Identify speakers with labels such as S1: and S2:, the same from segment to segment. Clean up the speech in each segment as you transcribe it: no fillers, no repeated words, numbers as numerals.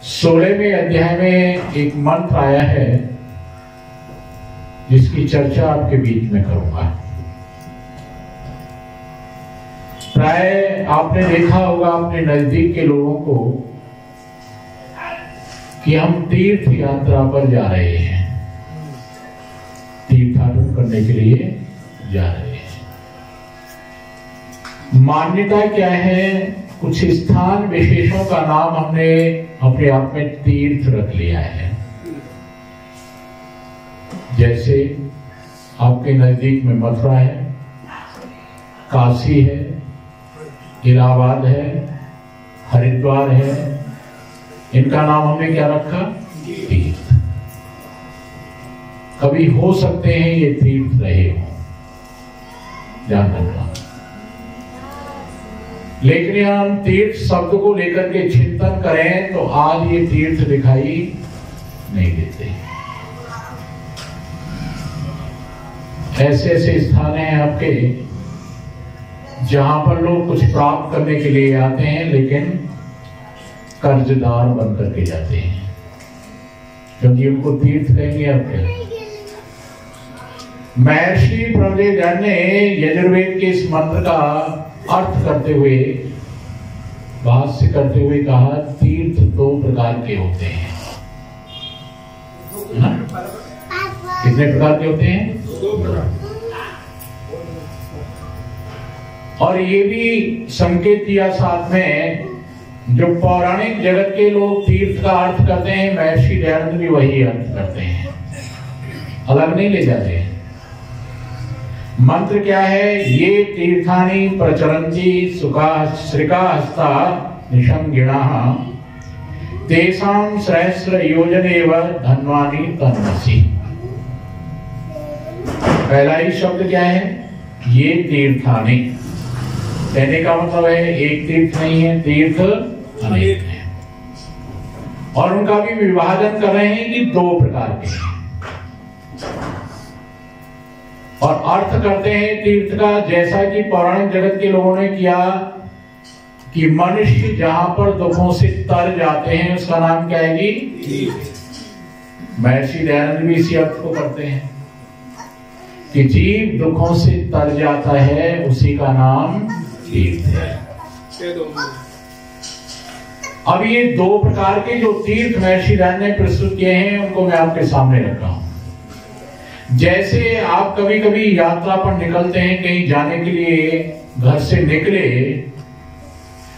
S1: 16वें अध्याय में एक मंत्र आया है जिसकी चर्चा आपके बीच में करूंगा। प्राय आपने देखा होगा अपने नजदीक के लोगों को कि हम तीर्थ यात्रा पर जा रहे हैं, तीर्थाटन करने के लिए जा रहे हैं। मान्यता क्या है? कुछ स्थान विशेषों का नाम हमने अपने आप में तीर्थ रख लिया है। जैसे आपके नजदीक में मथुरा है, काशी है, इलाहाबाद है, हरिद्वार है, इनका नाम हमने क्या रखा? तीर्थ। कभी हो सकते हैं ये तीर्थ रहे हो, ध्यान रखना। लेकिन हम तीर्थ शब्द को लेकर के चिंतन करें तो आज ये तीर्थ दिखाई नहीं देते। ऐसे ऐसे स्थान हैं आपके जहां पर लोग कुछ प्राप्त करने के लिए आते हैं लेकिन कर्जदार बन करके जाते हैं, क्योंकि उनको तीर्थ कहेंगे आपके। महर्षि प्रवृत्ति ने यजुर्वेद के इस मंत्र का अर्थ करते हुए, भाष्य करते हुए कहा, तीर्थ दो प्रकार के होते हैं। कितने प्रकार के होते हैं? और ये भी संकेत दिया साथ में, जो पौराणिक जगत के लोग तीर्थ का अर्थ करते हैं, महर्षि दयानंद भी वही अर्थ करते हैं, अलग नहीं ले जाते हैं। मंत्र क्या है? ये तीर्थानि प्रचरन्ति सुखा श्रिकाहस्ता निशंगिणाः तेषां सहस्र योजनेव धन्वानि तन्मसि। पहला ही शब्द क्या है? ये तीर्थानि। कहने का मतलब है एक तीर्थ नहीं है, तीर्थ अनेक है। और उनका भी विभाजन कर रहे हैं कि दो प्रकार के हैं। और अर्थ करते हैं तीर्थ का, जैसा कि पौराणिक जगत के लोगों ने किया कि मनुष्य जहां पर दुखों से तर जाते हैं उसका नाम क्या है जी? महर्षि दयानंद भी इसी अर्थ को करते हैं कि जीव दुखों से तर जाता है उसी का नाम तीर्थ है। अब ये दो प्रकार के जो तीर्थ महर्षि दयानंद ने प्रस्तुत किए हैं उनको मैं आपके सामने रखा हूं। जैसे आप कभी कभी यात्रा पर निकलते हैं, कहीं जाने के लिए घर से निकले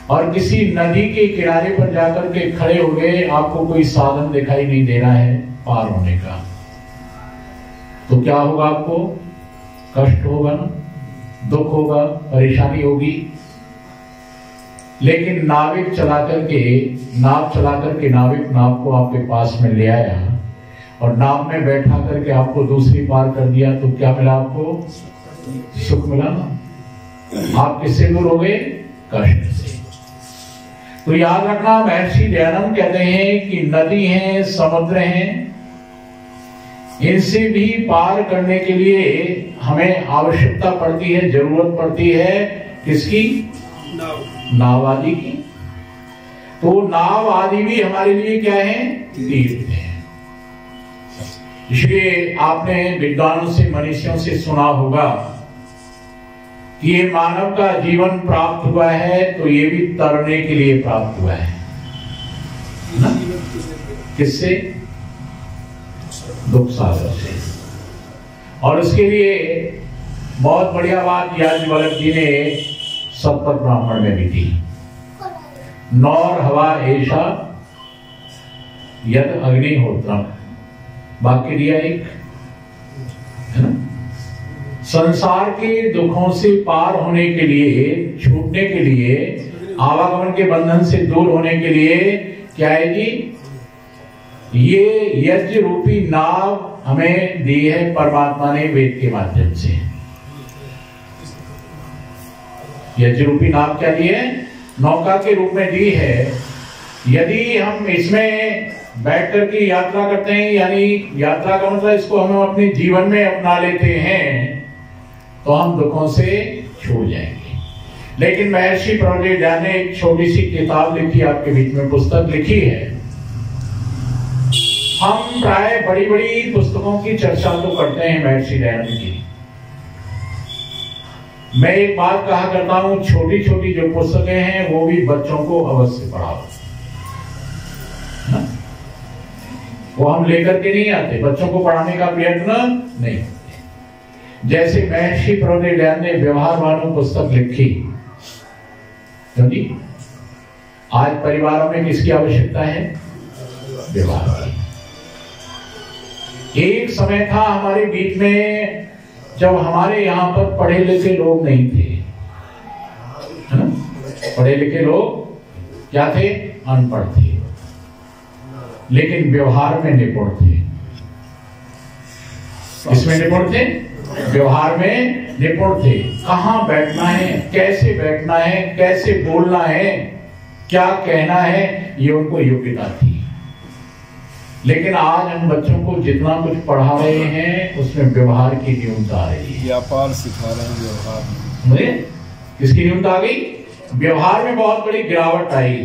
S1: और किसी नदी के किनारे पर जाकर के खड़े हो गए, आपको कोई साधन दिखाई नहीं दे रहा है पार होने का, तो क्या होगा? आपको कष्ट होगा ना, दुख होगा, परेशानी होगी। लेकिन नाविक चला करके नाविक नाव को आपके पास में ले आया और नाव में बैठा करके आपको दूसरी पार कर दिया, तो क्या मिला? आपको सुख मिला ना। आप किससे दूर हो गए? कष्ट से। तो याद रखना, महर्षि दयानंद कहते हैं कि नदी है, समुद्र हैं, इनसे भी पार करने के लिए हमें आवश्यकता पड़ती है, जरूरत पड़ती है किसकी? नाव आदि की। तो नाव आदि भी हमारे लिए क्या है? तीर्थ है। इसलिए आपने विद्वानों से, मनीषियों से सुना होगा कि ये मानव का जीवन प्राप्त हुआ है तो ये भी तरने के लिए प्राप्त हुआ है ना? किससे? दुख सागर से। और उसके लिए बहुत बढ़िया बात याज्ञवल्क्य जी ने सतपथ ब्राह्मण में भी दी। नौर हवा ऐसा यद अग्निहोत्रम, वाक्य दिया एक, है ना? संसार के दुखों से पार होने के लिए, छूटने के लिए, आवागमन के बंधन से दूर होने के लिए क्या है जी? ये यज्ञ रूपी नाव हमें दी है परमात्मा ने वेद के माध्यम से। यज्ञ रूपी नाव क्या दी है? नौका के रूप में दी है। यदि हम इसमें बैठ करके यात्रा करते हैं, यानी यात्रा का मतलब इसको हम अपने जीवन में अपना लेते हैं, तो हम दुखों से छूट जाएंगे। लेकिन महर्षि प्रवृत्ति ने एक छोटी सी किताब लिखी, आपके बीच में पुस्तक लिखी है, हम प्राय बड़ी बड़ी पुस्तकों की चर्चा तो करते हैं महर्षि दयानंद की। मैं एक बात कहा करता हूं, छोटी छोटी जो पुस्तकें हैं वो भी बच्चों को अवश्य पढ़ाओ। वो हम लेकर के नहीं आते, बच्चों को पढ़ाने का प्रयत्न नहीं करते। जैसे महर्षि प्रभुदेव दयानंद ने व्यवहारवानु पुस्तक लिखी, क्यों जी? आज परिवारों में किसकी आवश्यकता है? व्यवहार। एक समय था हमारे बीच में जब हमारे यहां पर पढ़े लिखे लोग नहीं थे, है ना? पढ़े लिखे लोग क्या थे? अनपढ़ थे, लेकिन व्यवहार में निपुण थे। इसमें निपुण थे, व्यवहार में निपुण थे। कहां बैठना है, कैसे बैठना है, कैसे बोलना है, क्या कहना है, ये उनको योग्यता थी। लेकिन आज हम बच्चों को जितना कुछ पढ़ा रहे हैं उसमें व्यवहार की न्यूनता आ रही है।
S2: व्यापार सिखा रहे हैं, व्यवहार
S1: में किसकी न्यूनता आ गई? व्यवहार में बहुत बड़ी गिरावट आई।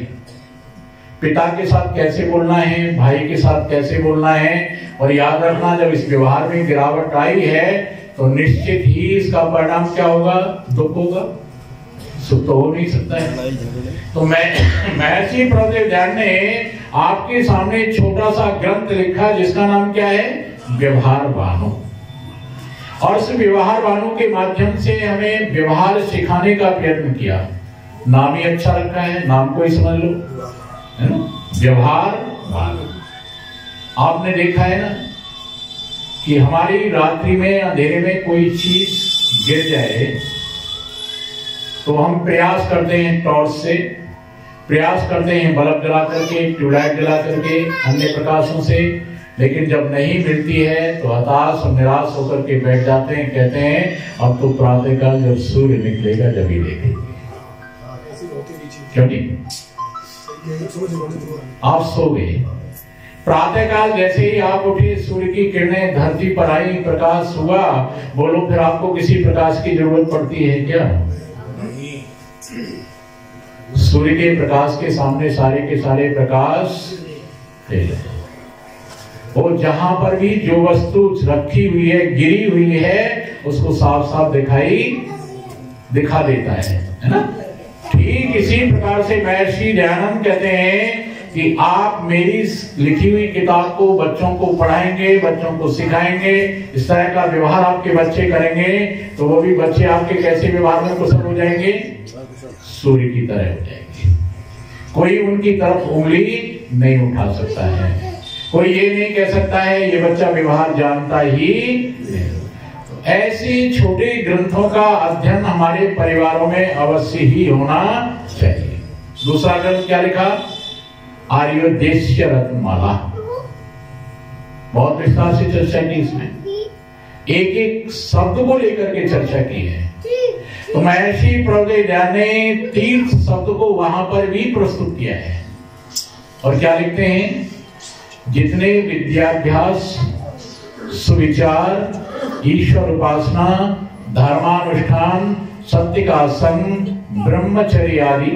S1: पिता के साथ कैसे बोलना है, भाई के साथ कैसे बोलना है, और याद रखना जब इस व्यवहार में गिरावट आई है तो निश्चित ही इसका परिणाम क्या होगा? दुख होगा, सुख तो हो नहीं सकता है। तो महर्षि प्रभुदेव दयानंद ने आपके सामने छोटा सा ग्रंथ लिखा जिसका नाम क्या है? व्यवहारवानु। और इस व्यवहारवानु के माध्यम से हमें व्यवहार सिखाने का प्रयत्न किया। नाम ही अच्छा रखा है, नाम को ही समझ लो, है ना? व्यवहारवानु। आपने देखा है ना कि हमारी रात्रि में अंधेरे में कोई चीज गिर जाए तो हम प्रयास करते हैं, टॉर्च से प्रयास करते हैं, बल्ब जला करके, ट्यूबलाइट जला करके, अन्य प्रकाशों से, लेकिन जब नहीं मिलती है तो हताश और निराश होकर के बैठ जाते हैं। कहते हैं अब तो प्रातःकाल जब सूर्य निकलेगा जब ही देखेंगे। क्यों नहीं? आप सो गए, प्रातःकाल जैसे ही आप उठे, सूर्य की किरणें धरती पर आई, प्रकाश हुआ, बोलो फिर आपको किसी प्रकाश की जरूरत पड़ती है क्या? सूर्य के प्रकाश के सामने सारे के सारे प्रकाश फेल है। और जहां पर भी जो वस्तु रखी हुई है, गिरी हुई है, उसको साफ साफ दिखा देता है ना? ठीक इसी प्रकार से महर्षि दयानंद कहते हैं कि आप मेरी लिखी हुई किताब को बच्चों को पढ़ाएंगे, बच्चों को सिखाएंगे, इस तरह का व्यवहार आपके बच्चे करेंगे तो वो भी बच्चे आपके कैसे व्यवहार में कुशल हो जाएंगे? सूर्य की तरह हो जाएंगे। कोई उनकी तरफ उंगली नहीं उठा सकता है, कोई ये नहीं कह सकता है ये बच्चा व्यवहार जानता ही नहीं। तो ऐसे छोटे ग्रंथों का अध्ययन हमारे परिवारों में अवश्य ही होना चाहिए। दूसरा ग्रंथ क्या लिखा? आर्योदेश्य रत्नमाला। बहुत विस्तार से चर्चा की, इसमें एक एक शब्द को लेकर के चर्चा की है। तो महर्षि प्रभुदेव दयानंद ने तीर्थ शब्द को वहां पर भी प्रस्तुत किया है। और क्या लिखते हैं? जितने विद्याभ्यास, सुविचार, ईश्वर उपासना, धर्मानुष्ठान, सत्य का संग, ब्रह्मचर्य आदि,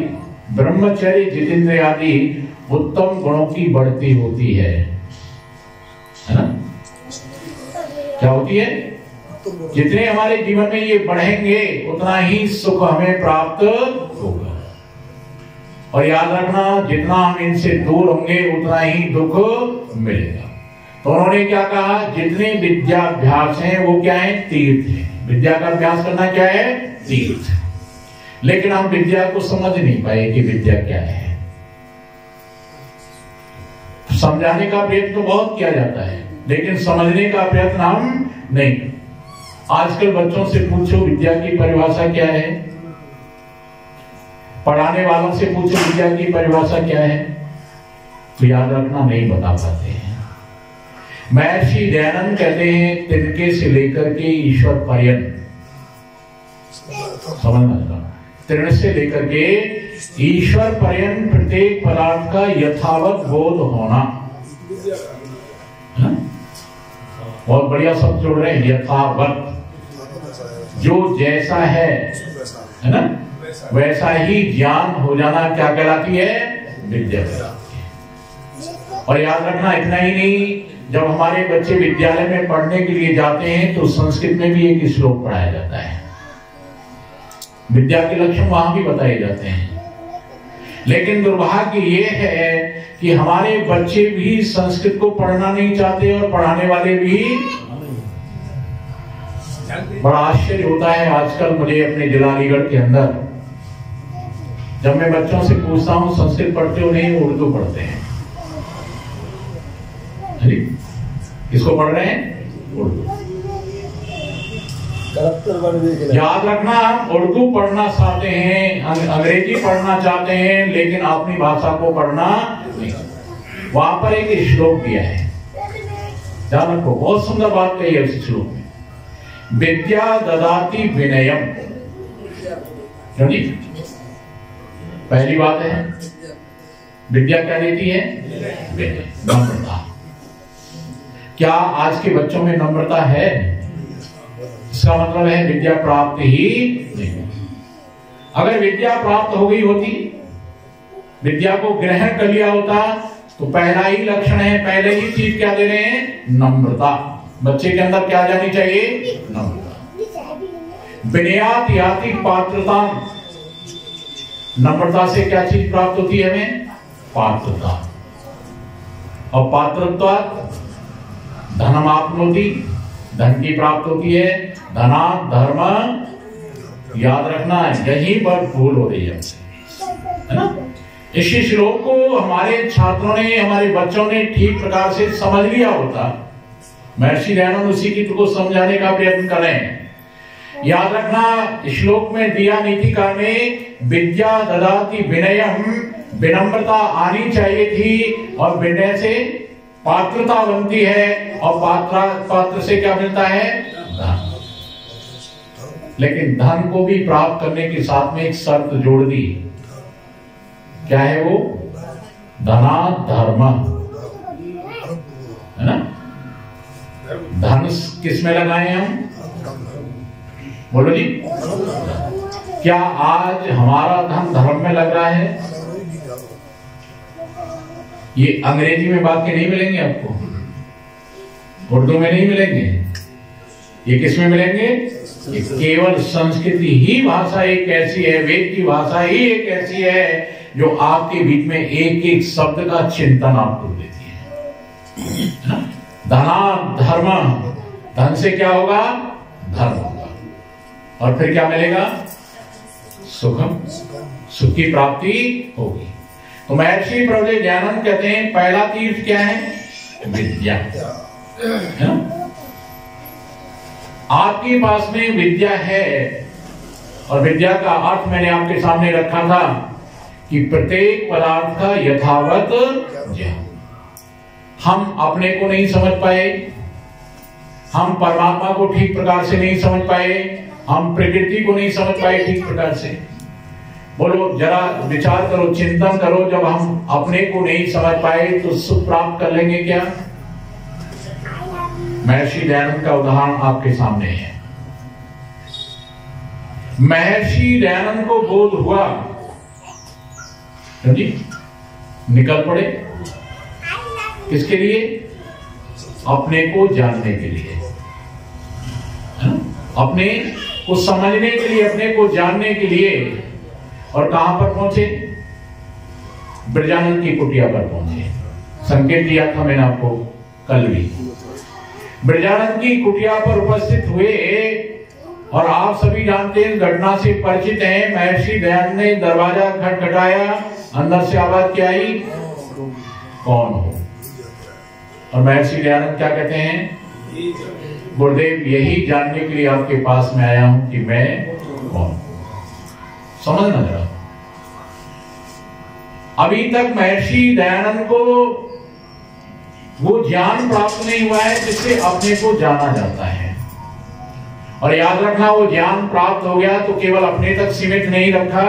S1: ब्रह्मचर्य, जितेंद्र आदि उत्तम गुणों की बढ़ती होती है ना? क्या होती है? जितने हमारे जीवन में ये बढ़ेंगे उतना ही सुख हमें प्राप्त होगा। और याद रखना, जितना हम इनसे दूर होंगे उतना ही दुख मिलेगा। तो उन्होंने क्या कहा? जितने विद्याभ्यास हैं वो क्या है? तीर्थ है। विद्या का अभ्यास करना क्या है? तीर्थ। लेकिन हम विद्या को समझ नहीं पाए कि विद्या क्या है। समझाने का प्रयत्न तो बहुत किया जाता है, लेकिन समझने का प्रयत्न हम नहीं। आजकल बच्चों से पूछो विद्या की परिभाषा क्या है, पढ़ाने वालों से पूछो विद्या की परिभाषा क्या है, तो याद रखना नहीं बता पाते हैं। महर्षि दयानंद कहते हैं तिनके से लेकर के ईश्वर पर्यंत, समझना, तृण से लेकर के ईश्वर पर्यंत प्रत्येक पदार्थ का यथावत बोध होना। बहुत बढ़िया शब्द जोड़ रहे हैं, यथावत। जो जैसा है ना, वैसा ही ज्ञान हो जाना क्या कहलाती है? विद्या कहलाती है। और याद रखना, इतना ही नहीं, जब हमारे बच्चे विद्यालय में पढ़ने के लिए जाते हैं तो संस्कृत में भी एक श्लोक पढ़ाया जाता है। विद्या के लक्षण वहां भी बताए जाते हैं। लेकिन दुर्भाग्य ये है कि हमारे बच्चे भी संस्कृत को पढ़ना नहीं चाहते और पढ़ाने वाले भी। बड़ा आश्चर्य होता है आजकल मुझे अपने जिला अलीगढ़ के अंदर, जब मैं बच्चों से पूछता हूं संस्कृत पढ़ते हो? नहीं, उर्दू पढ़ते हैं। किसको पढ़ रहे हैं? उर्दू। याद रखना, हम उर्दू पढ़ना चाहते हैं, अंग्रेजी पढ़ना चाहते हैं, लेकिन अपनी भाषा को पढ़ना नहीं। वहां पर एक श्लोक दिया है, ध्यान रखो, बहुत सुंदर बात कही है उस श्लोक में, विद्या ददाति विनयम। पहली बात है, विद्या क्या देती है? विनय, नम्रता। क्या आज के बच्चों में नम्रता है? इसका मतलब है विद्या प्राप्त ही नहीं। अगर विद्या प्राप्त हो गई होती, विद्या को ग्रहण कर लिया होता, तो पहला ही लक्षण है, पहले ही चीज क्या दे रहे हैं? नम्रता। बच्चे के अंदर क्या जानी चाहिए? नम्रता। विनयात याति पात्रता। नम्रता से क्या चीज प्राप्त होती है हमें? पात्रता। और पात्रता धनम आपनोति, धन की प्राप्त होती है। धना धर्म, याद रखना, यहीं पर भूल हो रही है ना। इस श्लोक को हमारे छात्रों ने, हमारे बच्चों ने ठीक प्रकार से समझ लिया होता, महर्षि दयानंद उसी की को समझाने का प्रयत्न करें। याद रखना, श्लोक में दिया नीतिकार ने विद्या ददाति विनयम, विनम्रता आनी चाहिए थी, और विनय से पात्रता बनती है, और पात्र से क्या मिलता है? धन। लेकिन धन को भी प्राप्त करने के साथ में एक शर्त जोड़ दी। क्या है वो? धना धर्म, है ना। धन किस में लगाए हम? बोलो जी। क्या आज हमारा धन धर्म में लग रहा है? ये अंग्रेजी में वाक्य नहीं मिलेंगे आपको, उर्दू में नहीं मिलेंगे, ये किस में मिलेंगे? ये केवल संस्कृत ही भाषा एक ऐसी है, वेद की भाषा ही एक ऐसी है जो आपके बीच में एक एक शब्द का चिंतन आपको देती है। धना धर्म, धन से क्या होगा? धर्म होगा, और फिर क्या मिलेगा? सुखम, सुख की प्राप्ति होगी। तो महर्षि प्रभुदेव दयानंद कहते हैं पहला तीर्थ क्या है? विद्या, है ना। आपके पास में विद्या है, और विद्या का अर्थ मैंने आपके सामने रखा था कि प्रत्येक पदार्थ का यथावत ज्ञान। हम अपने को नहीं समझ पाए, हम परमात्मा को ठीक प्रकार से नहीं समझ पाए, हम प्रकृति को नहीं समझ पाए ठीक प्रकार से। बोलो, जरा विचार करो, चिंतन करो, जब हम अपने को नहीं समझ पाए तो सुख प्राप्त कर लेंगे क्या? महर्षि दयानंद का उदाहरण आपके सामने है। महर्षि दयानंद को बोध हुआ, जी निकल पड़े, किसके लिए? अपने को जानने के लिए, अपने को समझने के लिए, अपने को जानने के लिए। और कहां पर पहुंचे? ब्रजानंद की कुटिया पर पहुंचे। संकेत दिया था मैंने आपको कल भी। ब्रजानंद की कुटिया पर उपस्थित हुए, और आप सभी जानते हैं, घटना से परिचित हैं। महर्षि दयानंद ने दरवाजा खटखटाया, अंदर से आवाज क्या आई? कौन हो? और महर्षि दयानंद क्या कहते हैं? गुरुदेव, यही जानने के लिए आपके पास में आया हूं कि मैं कौन। समझना जरा, अभी तक महर्षि दयानंद को वो ज्ञान प्राप्त नहीं हुआ है जिससे अपने को जाना जाता है। और याद रखना, वो ज्ञान प्राप्त हो गया तो केवल अपने तक सीमित नहीं रखा,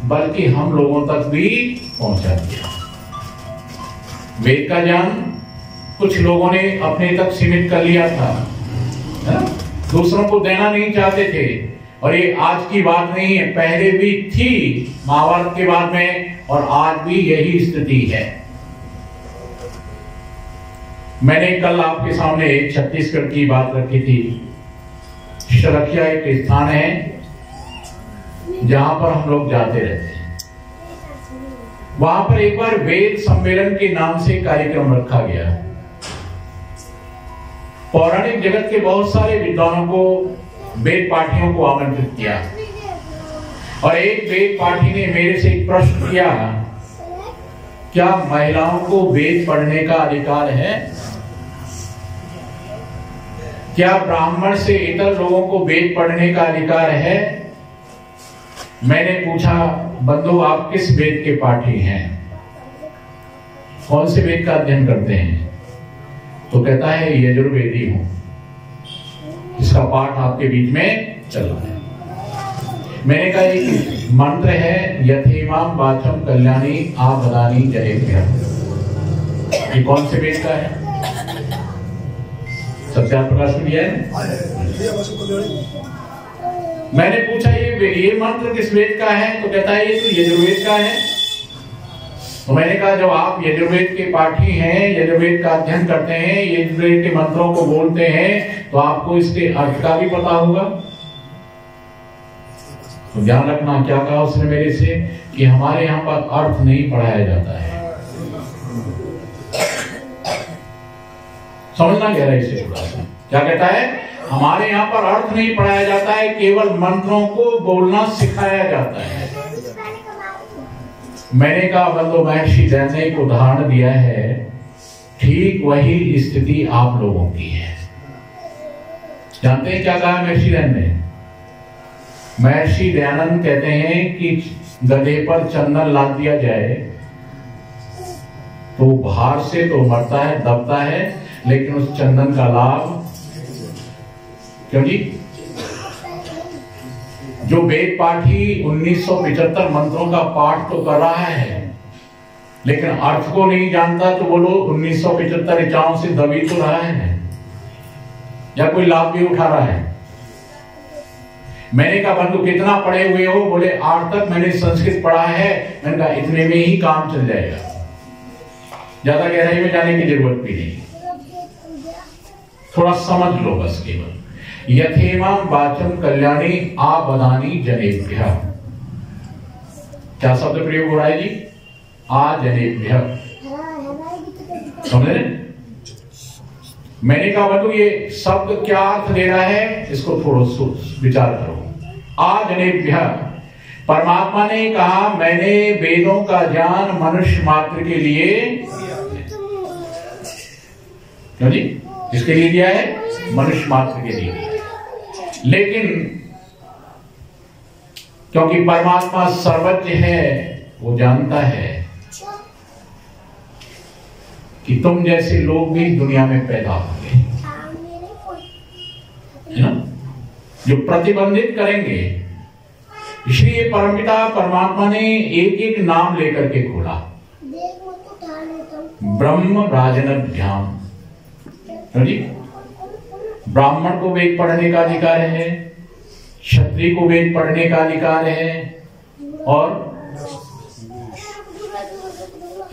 S1: बल्कि हम लोगों तक भी पहुंचा दिया। वेद का ज्ञान कुछ लोगों ने अपने तक सीमित कर लिया था, दूसरों को देना नहीं चाहते थे। और ये आज की बात नहीं है, पहले भी थी महाभारत के बाद में, और आज भी यही स्थिति है। मैंने कल आपके सामने छत्तीसगढ़ की बात रखी थी। शरखिया एक स्थान है जहां पर हम लोग जाते रहते हैं। वहां पर एक बार वेद सम्मेलन के नाम से कार्यक्रम रखा गया। पौराणिक जगत के बहुत सारे विद्वानों को, वेद पाठियों को आमंत्रित किया और एक वेद पाठी ने मेरे से एक प्रश्न किया, क्या महिलाओं को वेद पढ़ने का अधिकार है? क्या ब्राह्मण से इतर लोगों को वेद पढ़ने का अधिकार है? मैंने पूछा, बंधु आप किस वेद के पाठी हैं? कौन से वेद का अध्ययन करते हैं? तो कहता है यजुर्वेदी हूं। इसका पाठ आपके बीच में चल रहा है। मैंने कहा एक मंत्र है, यथेमाम वाचम कल्याणी आबदानी जनेभ्यः। ये कौन से वेद का है? सत्यार्थ प्रकाश में दिया है। मैंने पूछा ये मंत्र किस वेद का है? तो कहता है ये तो यजुर्वेद का है। तो मैंने कहा जब आप यजुर्वेद के पाठी हैं, यजुर्वेद का अध्ययन करते हैं, यजुर्वेद के मंत्रों को बोलते हैं, तो आपको इसके अर्थ का भी पता होगा। तो ध्यान रखना, क्या कहा उसने मेरे से कि हमारे यहाँ पर अर्थ नहीं पढ़ाया जाता है। समझना गहराई से थोड़ा सा। क्या कहता है? हमारे यहाँ पर अर्थ नहीं पढ़ाया जाता है, केवल मंत्रों को बोलना सिखाया जाता है। मैंने कहा बंधु, महर्षि दयान ने एक उदाहरण दिया है, ठीक वही स्थिति आप लोगों की है। जानते हैं क्या कहा महर्षि दयान ने? महर्षि दयानंद कहते हैं कि गधे पर चंदन लाद दिया जाए तो भार से तो मरता है, दबता है, लेकिन उस चंदन का लाभ क्यों जी? जो वेद पाठी 1975 मंत्रों का पाठ तो कर रहा है, लेकिन अर्थ को नहीं जानता, तो बोलो 1975 ऋचाओं से दबी तो रहा है या कोई लाभ भी उठा रहा है? मैंने कहा बंधु कितना पढ़े हुए हो? बोले 8 तक मैंने संस्कृत पढ़ा है। मैंने कहा इतने में ही काम चल जाएगा, ज्यादा गहराई में जाने की जरूरत भी नहीं, थोड़ा समझ लो बस। केवल यथेमाम वाचम कल्याणी आबदानी जनेभ्यः। क्या शब्द प्रयोग हो रहा है जी? आ जनेभ्यः। समझ रहे? मैंने कहा बंधु ये शब्द क्या अर्थ दे रहा है, इसको थोड़ा विचार करो। आ जनेभ्यः, परमात्मा ने कहा मैंने वेदों का ज्ञान मनुष्य मात्र के लिए, क्यों जी? किसके लिए दिया है? मनुष्य मात्र के लिए। लेकिन क्योंकि परमात्मा सर्वज्ञ है, वो जानता है कि तुम जैसे लोग भी दुनिया में पैदा होंगे, है ना, जो प्रतिबंधित करेंगे। इसलिए परमपिता परमात्मा ने एक एक नाम लेकर के खोला। ब्रह्म राजनभ्याम, ब्राह्मण को वेद पढ़ने का अधिकार है, क्षत्रिय को वेद पढ़ने का अधिकार है, और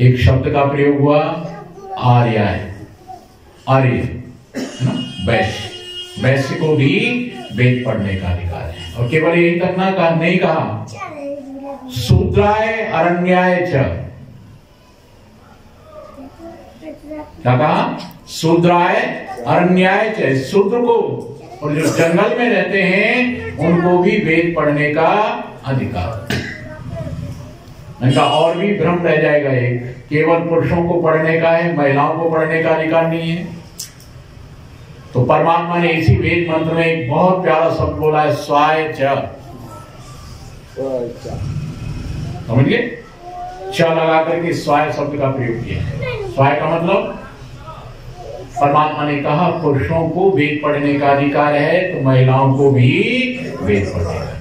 S1: एक शब्द का प्रयोग हुआ आर्य, आर्य वैश्य, वैश्य को भी वेद पढ़ने का अधिकार है। और केवल यही तक ना कहा, नहीं कहा शूद्राय अरण्याय च। क्या कहा? शूद्राय अरण्याय च, शूद्र को और जो जंगल में रहते हैं उनको भी वेद पढ़ने का अधिकार। इनका और भी भ्रम रह जाएगा, एक केवल पुरुषों को पढ़ने का है, महिलाओं को पढ़ने का अधिकार नहीं है। तो परमात्मा ने इसी वेद मंत्र में एक बहुत प्यारा शब्द बोला है, स्वाय च। समझ गए? च लगा करके स्वाय शब्द का प्रयोग किया है। स्वाय का मतलब परमात्मा ने कहा पुरुषों को वेद पढ़ने का अधिकार है, तो महिलाओं को भी वेद पढ़ने का।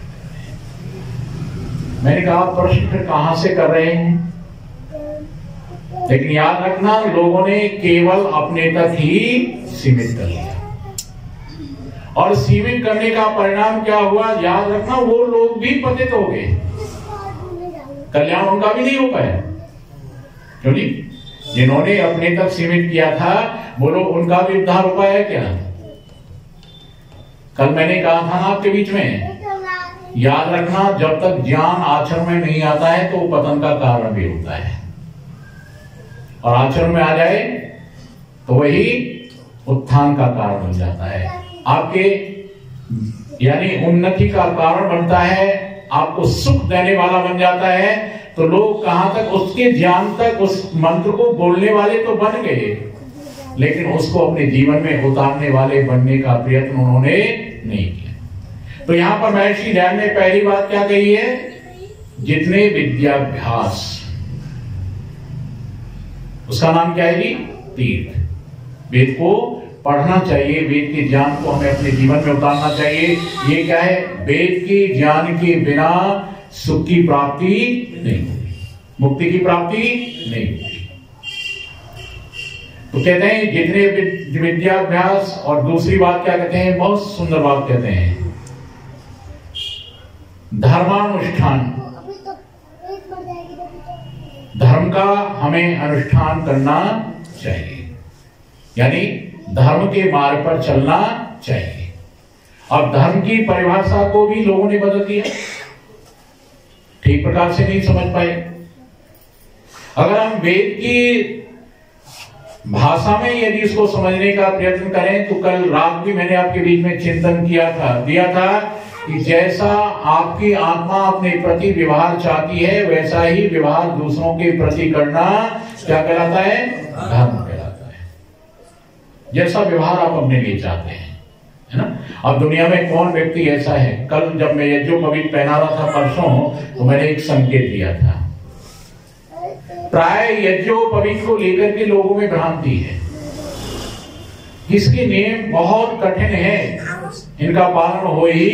S1: मैंने कहा प्रश्न कहां से कर रहे हैं? लेकिन याद रखना, लोगों ने केवल अपने तक ही सीमित कर लिया, और सीमित करने का परिणाम क्या हुआ? याद रखना, वो लोग भी पतित हो गए, कल्याण उनका भी नहीं हो पाया। क्यों जी? जिन्होंने अपने तक सीमित किया था, बोलो उनका भी उद्धार उपाय है क्या? कल मैंने कहा था ना आपके बीच में, याद रखना, जब तक ज्ञान आचरण में नहीं आता है तो पतन का कारण भी होता है, और आचरण में आ जाए तो वही उत्थान का कारण बन जाता है, आपके यानी उन्नति का कारण बनता है, आपको सुख देने वाला बन जाता है। तो लोग कहां तक, उसके ज्ञान तक, उस मंत्र को बोलने वाले तो बन गए, लेकिन उसको अपने जीवन में उतारने वाले बनने का प्रयत्न उन्होंने नहीं किया। तो यहां पर महर्षि दयाल ने पहली बात क्या कही है? जितने विद्याभ्यास, उसका नाम क्या है जी? तीर्थ। वेद को पढ़ना चाहिए, वेद के ज्ञान को हमें अपने जीवन में उतारना चाहिए। ये क्या है? वेद के ज्ञान के बिना सुख की प्राप्ति नहीं होगी, मुक्ति की प्राप्ति नहीं होगी। तो कहते हैं जितने विद्याभ्यास, और दूसरी बात क्या कहते हैं? बहुत सुंदर बात कहते हैं, धर्मानुष्ठान। धर्म का हमें अनुष्ठान करना चाहिए, यानी धर्म के मार्ग पर चलना चाहिए। अब धर्म की परिभाषा को भी लोगों ने बदल दिया, ठीक प्रकार से नहीं समझ पाए। अगर हम वेद की भाषा में यदि इसको समझने का प्रयत्न करें, तो कल रात भी मैंने आपके बीच में चिंतन दिया था कि जैसा आपकी आत्मा अपने प्रति व्यवहार चाहती है, वैसा ही व्यवहार दूसरों के प्रति करना क्या कहलाता है? धर्म कहलाता है। जैसा व्यवहार आप अपने लिए चाहते हैं, है ना। अब दुनिया में कौन व्यक्ति ऐसा है? कल जब मैं यज्ञोपवीत पहना रहा था परसों, तो मैंने एक संकेत दिया था, प्राय यज्ञोपवीत को लेकर के लोगों में भ्रांति है। इसके नियम बहुत कठिन है, इनका पालन हो ही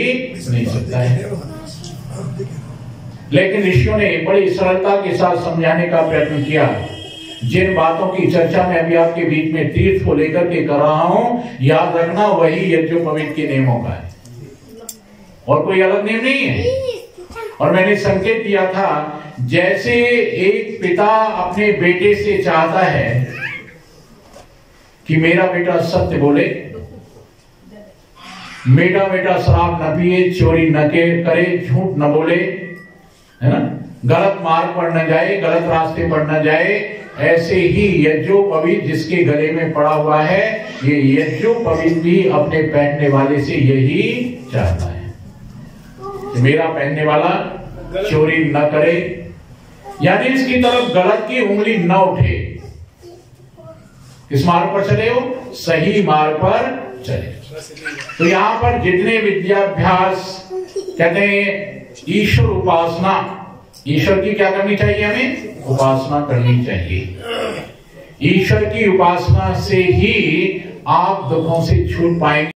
S1: नहीं सकता है। लेकिन ऋषियों ने बड़ी सरलता के साथ समझाने का प्रयत्न किया। जिन बातों की चर्चा मैं अभी आपके बीच में तीर्थ को लेकर के कर रहा हूं, याद रखना वही यज्ञोपवीत के नियमों का है, और कोई अलग नियम नहीं है। और मैंने संकेत दिया था, जैसे एक पिता अपने बेटे से चाहता है कि मेरा बेटा सत्य बोले, मेरा बेटा शराब न पिए, चोरी न करे, झूठ न बोले, है ना, गलत मार्ग पर न जाए, गलत रास्ते पर न जाए, ऐसे ही यज्ञोपवीत जिसके गले में पड़ा हुआ है, ये यज्ञोपवीत भी अपने पहनने वाले से यही चाहता है कि मेरा पहनने वाला चोरी न करे, यानी इसकी तरफ गलत की उंगली न उठे। किस मार्ग पर चले हो? सही मार्ग पर चले। तो यहां पर जितने विद्याभ्यास कहते हैं, ईश्वर उपासना, ईश्वर की क्या करनी चाहिए? हमें उपासना करनी चाहिए। ईश्वर की उपासना से ही आप दुखों से छूट पाएंगे।